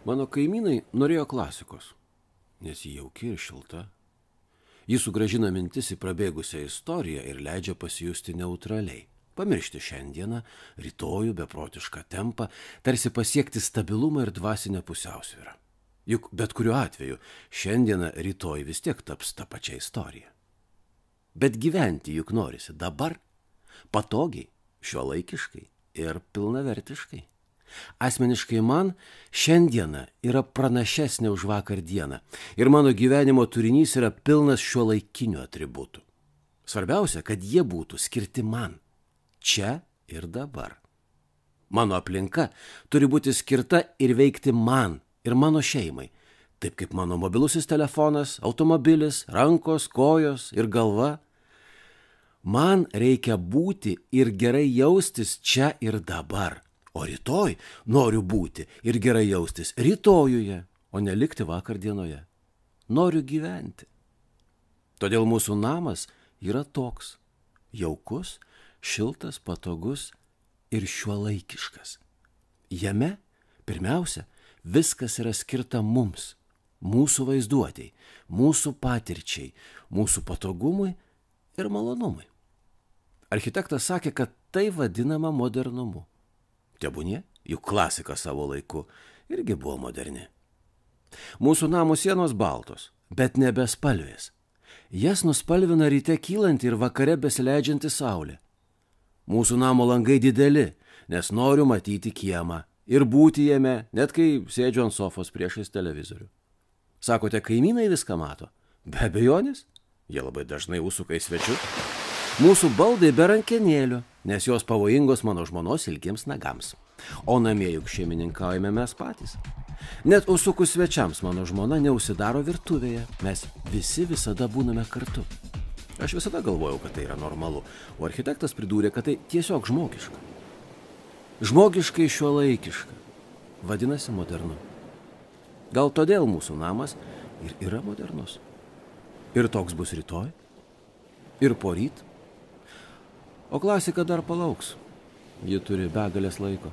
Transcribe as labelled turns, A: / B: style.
A: Mano kaimynai norėjo klasikos, nes ji jauki ir šilta. Ji sugrąžina mintis į prabėgusią istoriją ir leidžia pasijusti neutraliai. Pamiršti šiandieną, rytojų, beprotišką tempą, tarsi pasiekti stabilumą ir dvasinę pusiausvyrą. Juk bet kuriuo atveju šiandieną, rytoj vis tiek taps ta pačia istorija. Bet gyventi juk norisi dabar, patogiai, šiuolaikiškai ir pilnavertiškai. Asmeniškai man šiandiena yra pranašesnė už vakar dieną ir mano gyvenimo turinys yra pilnas šiuolaikinių atributų. Svarbiausia, kad jie būtų skirti man, čia ir dabar. Mano aplinka turi būti skirta ir veikti man ir mano šeimai, taip kaip mano mobilusis telefonas, automobilis, rankos, kojos ir galva. Man reikia būti ir gerai jaustis čia ir dabar. O rytoj noriu būti ir gerai jaustis rytojuje, o nelikti vakar dienoje. Noriu gyventi. Todėl mūsų namas yra toks – jaukus, šiltas, patogus ir šiuolaikiškas. Jame, pirmiausia, viskas yra skirta mums, mūsų vaizduotei, mūsų patirčiai, mūsų patogumui ir malonumui. Architektas sakė, kad tai vadinama modernumu. Tebūnie, juk klasika savo laiku irgi buvo moderni. Mūsų namų sienos baltos, bet nebespalvės. Jas nuspalvina ryte kylanti ir vakare besileidžianti saulė. Mūsų namo langai dideli, nes noriu matyti kiemą ir būti jame, net kai sėdžiu ant sofos priešais televizorių. Sakote, kaimynai viską mato? Be abejonės, jie labai dažnai užsuka į svečius. Mūsų baldai be rankenėlių, nes jos pavojingos mano žmonos ilgiems nagams. O namie juk šeimininkaujame mes patys. Net užsukus svečiams mano žmona neužsidaro virtuvėje, mes visi visada būname kartu. Aš visada galvojau, kad tai yra normalu, o architektas pridūrė, kad tai tiesiog žmogiška. Žmogiškai šiuolaikiška, vadinasi modernu. Gal todėl mūsų namas ir yra modernus. Ir toks bus rytoj, ir poryt. O klasika dar palauks. Ji turi begalės laiko.